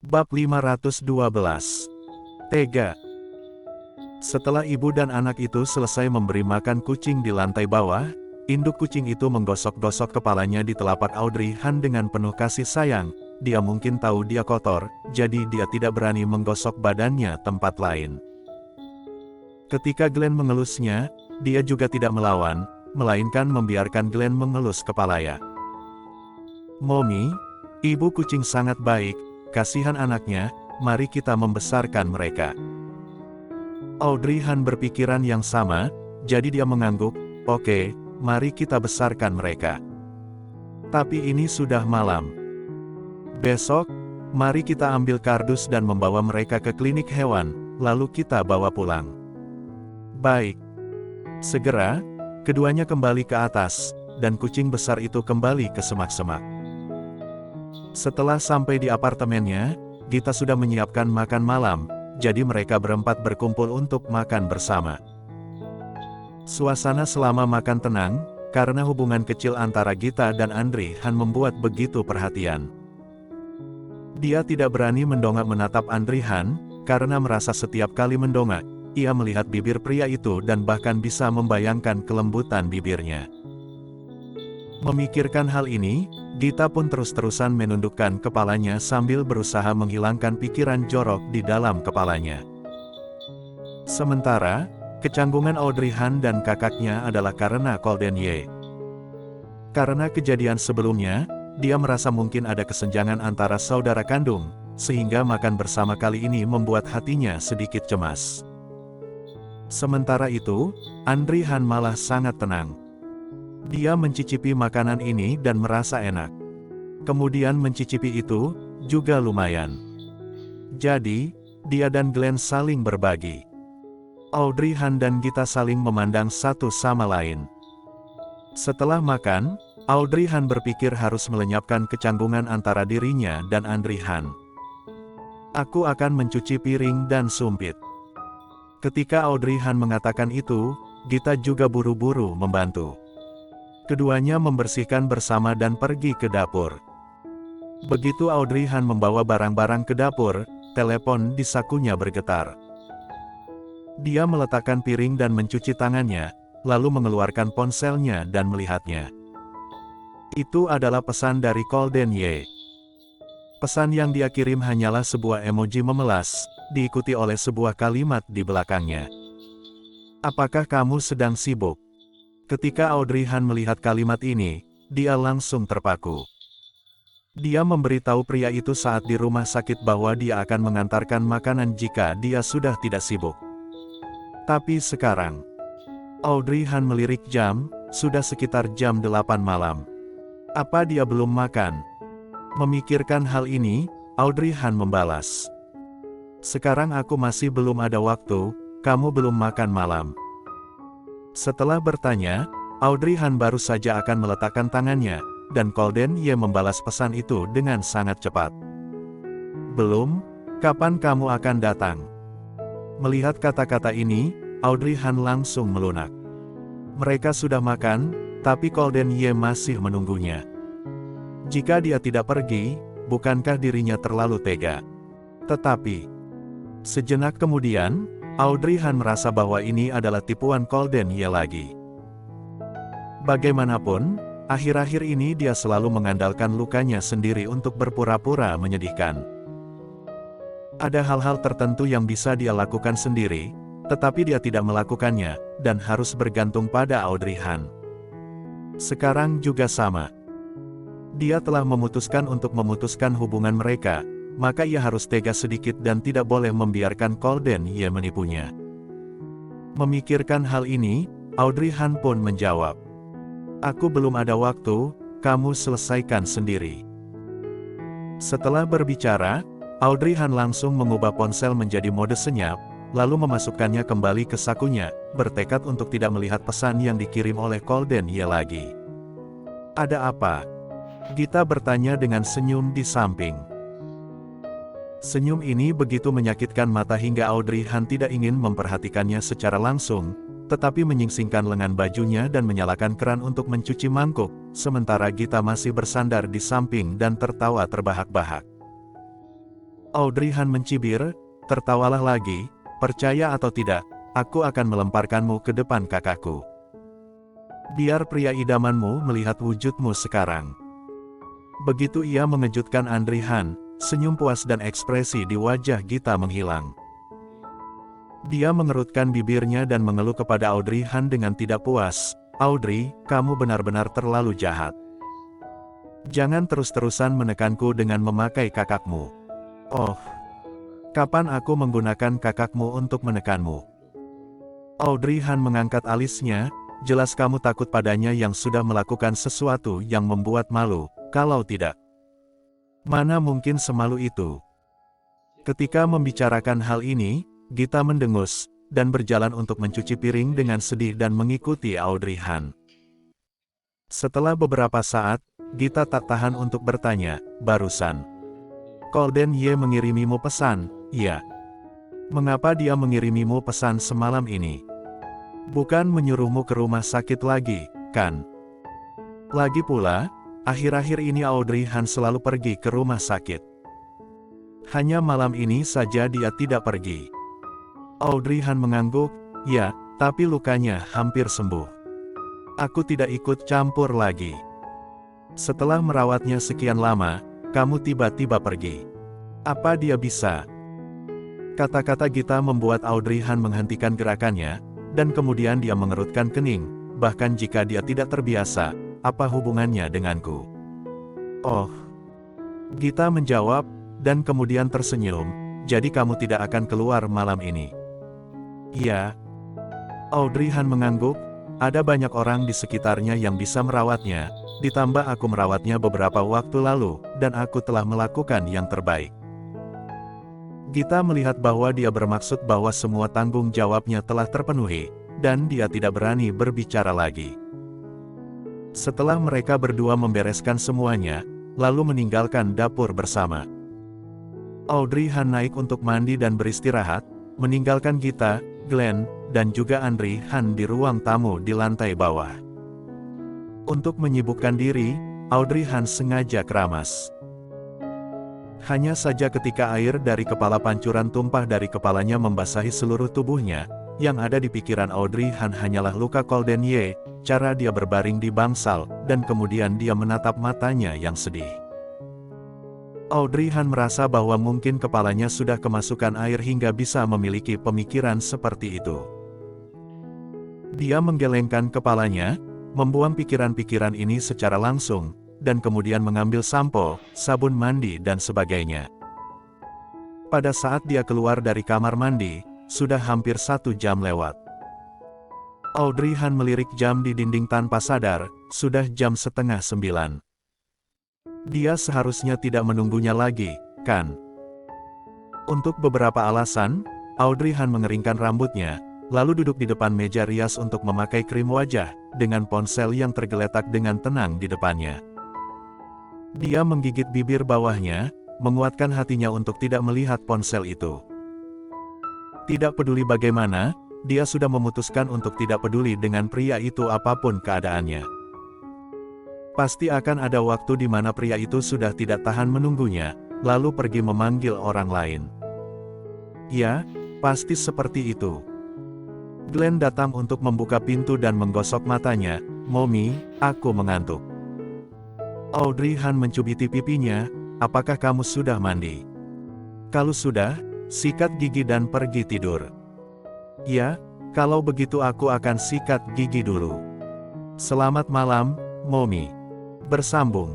Bab 512. Tega. Setelah ibu dan anak itu selesai memberi makan kucing di lantai bawah, induk kucing itu menggosok-gosok kepalanya di telapak Audrey Han dengan penuh kasih sayang. Dia mungkin tahu dia kotor, jadi dia tidak berani menggosok badannya tempat lain. Ketika Glenn mengelusnya, dia juga tidak melawan, melainkan membiarkan Glenn mengelus kepalanya. "Mommy, ibu kucing sangat baik, kasihan anaknya, mari kita membesarkan mereka." Audrey Han berpikiran yang sama, jadi dia mengangguk, "Oke, mari kita besarkan mereka." Tapi ini sudah malam. "Besok, mari kita ambil kardus dan membawa mereka ke klinik hewan, lalu kita bawa pulang." "Baik." Segera, keduanya kembali ke atas, dan kucing besar itu kembali ke semak-semak. Setelah sampai di apartemennya, Gita sudah menyiapkan makan malam, jadi mereka berempat berkumpul untuk makan bersama. Suasana selama makan tenang, karena hubungan kecil antara Gita dan Audrey Han membuat begitu perhatian. Dia tidak berani mendongak menatap Audrey Han, karena merasa setiap kali mendongak, ia melihat bibir pria itu dan bahkan bisa membayangkan kelembutan bibirnya. Memikirkan hal ini, Gita pun terus-terusan menundukkan kepalanya sambil berusaha menghilangkan pikiran jorok di dalam kepalanya. Sementara, kecanggungan Audrey Han dan kakaknya adalah karena Colden Ye. Karena kejadian sebelumnya, dia merasa mungkin ada kesenjangan antara saudara kandung, sehingga makan bersama kali ini membuat hatinya sedikit cemas. Sementara itu, Audrey Han malah sangat tenang. Dia mencicipi makanan ini dan merasa enak. Kemudian mencicipi itu, juga lumayan. Jadi, dia dan Glenn saling berbagi. Audrey Han dan Gita saling memandang satu sama lain. Setelah makan, Audrey Han berpikir harus melenyapkan kecanggungan antara dirinya dan Audrey Han. "Aku akan mencuci piring dan sumpit." Ketika Audrey Han mengatakan itu, Gita juga buru-buru membantu. Keduanya membersihkan bersama dan pergi ke dapur. Begitu Audrey Han membawa barang-barang ke dapur, telepon di sakunya bergetar. Dia meletakkan piring dan mencuci tangannya, lalu mengeluarkan ponselnya dan melihatnya. Itu adalah pesan dari Colden Ye. Pesan yang dia kirim hanyalah sebuah emoji memelas, diikuti oleh sebuah kalimat di belakangnya. "Apakah kamu sedang sibuk?" Ketika Audrey Han melihat kalimat ini, dia langsung terpaku. Dia memberitahu pria itu saat di rumah sakit bahwa dia akan mengantarkan makanan jika dia sudah tidak sibuk. Tapi sekarang, Audrey Han melirik jam, sudah sekitar jam 8 malam. Apa dia belum makan? Memikirkan hal ini, Audrey Han membalas. "Sekarang aku masih belum ada waktu, kamu belum makan malam." Setelah bertanya, Audrey Han baru saja akan meletakkan tangannya, dan Colden Ye membalas pesan itu dengan sangat cepat. "Belum, kapan kamu akan datang?" Melihat kata-kata ini, Audrey Han langsung melunak. Mereka sudah makan, tapi Colden Ye masih menunggunya. Jika dia tidak pergi, bukankah dirinya terlalu tega? Tetapi, sejenak kemudian, Audrey Han merasa bahwa ini adalah tipuan Colden Ye lagi. Bagaimanapun, akhir-akhir ini dia selalu mengandalkan lukanya sendiri untuk berpura-pura menyedihkan. Ada hal-hal tertentu yang bisa dia lakukan sendiri, tetapi dia tidak melakukannya, dan harus bergantung pada Audrey Han. Sekarang juga sama. Dia telah memutuskan untuk memutuskan hubungan mereka, maka ia harus tega sedikit dan tidak boleh membiarkan Colden Ye menipunya. Memikirkan hal ini, Audrey Han pun menjawab, "Aku belum ada waktu, kamu selesaikan sendiri." Setelah berbicara, Audrey Han langsung mengubah ponsel menjadi mode senyap, lalu memasukkannya kembali ke sakunya, bertekad untuk tidak melihat pesan yang dikirim oleh Colden Ye lagi. "Ada apa?" Gita bertanya dengan senyum di samping. Senyum ini begitu menyakitkan mata hingga Audrey Han tidak ingin memperhatikannya secara langsung, tetapi menyingsingkan lengan bajunya dan menyalakan keran untuk mencuci mangkuk, sementara Gita masih bersandar di samping dan tertawa terbahak-bahak. Audrey Han mencibir, tertawalah lagi, percaya atau tidak, aku akan melemparkanmu ke depan kakakku. Biar pria idamanmu melihat wujudmu sekarang. Begitu ia mengejutkan Audrey Han, senyum puas dan ekspresi di wajah Gita menghilang. Dia mengerutkan bibirnya dan mengeluh kepada Audrey Han dengan tidak puas, Audrey, kamu benar-benar terlalu jahat. Jangan terus-terusan menekanku dengan memakai kakakmu. Oh, kapan aku menggunakan kakakmu untuk menekanmu? Audrey Han mengangkat alisnya, jelas kamu takut padanya yang sudah melakukan sesuatu yang membuat malu, kalau tidak. Mana mungkin semalu itu? Ketika membicarakan hal ini, Gita mendengus, dan berjalan untuk mencuci piring dengan sedih dan mengikuti Audrey Han. Setelah beberapa saat, Gita tak tahan untuk bertanya, barusan Golden Ye mengirimimu pesan, iya. Mengapa dia mengirimimu pesan semalam ini? Bukan menyuruhmu ke rumah sakit lagi, kan? Lagi pula, akhir-akhir ini Audrey Han selalu pergi ke rumah sakit. Hanya malam ini saja dia tidak pergi. Audrey Han mengangguk, ya, tapi lukanya hampir sembuh. Aku tidak ikut campur lagi. Setelah merawatnya sekian lama, kamu tiba-tiba pergi. Apa dia bisa? Kata-kata Gita membuat Audrey Han menghentikan gerakannya, dan kemudian dia mengerutkan kening, bahkan jika dia tidak terbiasa, apa hubungannya denganku? Oh. Gita menjawab, dan kemudian tersenyum, jadi kamu tidak akan keluar malam ini. Iya. Audrey Han mengangguk, ada banyak orang di sekitarnya yang bisa merawatnya, ditambah aku merawatnya beberapa waktu lalu, dan aku telah melakukan yang terbaik. Gita melihat bahwa dia bermaksud bahwa semua tanggung jawabnya telah terpenuhi, dan dia tidak berani berbicara lagi. Setelah mereka berdua membereskan semuanya, lalu meninggalkan dapur bersama. Audrey Han naik untuk mandi dan beristirahat, meninggalkan Gita, Glenn, dan juga Audrey Han di ruang tamu di lantai bawah. Untuk menyibukkan diri, Audrey Han sengaja keramas. Hanya saja ketika air dari kepala pancuran tumpah dari kepalanya membasahi seluruh tubuhnya, yang ada di pikiran Audrey Han hanyalah luka Golden Ye, cara dia berbaring di bangsal, dan kemudian dia menatap matanya yang sedih. Audrey Han merasa bahwa mungkin kepalanya sudah kemasukan air hingga bisa memiliki pemikiran seperti itu. Dia menggelengkan kepalanya, membuang pikiran-pikiran ini secara langsung, dan kemudian mengambil sampo, sabun mandi dan sebagainya. Pada saat dia keluar dari kamar mandi, sudah hampir 1 jam lewat. Audrey Han melirik jam di dinding tanpa sadar, sudah jam 8:30. Dia seharusnya tidak menunggunya lagi, kan? Untuk beberapa alasan, Audrey Han mengeringkan rambutnya, lalu duduk di depan meja rias untuk memakai krim wajah, dengan ponsel yang tergeletak dengan tenang di depannya. Dia menggigit bibir bawahnya, menguatkan hatinya untuk tidak melihat ponsel itu. Tidak peduli bagaimana, dia sudah memutuskan untuk tidak peduli dengan pria itu apapun keadaannya. Pasti akan ada waktu di mana pria itu sudah tidak tahan menunggunya, lalu pergi memanggil orang lain. Ya, pasti seperti itu. Glenn datang untuk membuka pintu dan menggosok matanya, Mommy, aku mengantuk. Audrey Han mencubiti pipinya, apakah kamu sudah mandi? Kalau sudah, sikat gigi dan pergi tidur. Ya, kalau begitu aku akan sikat gigi dulu. Selamat malam, Mommy. Bersambung.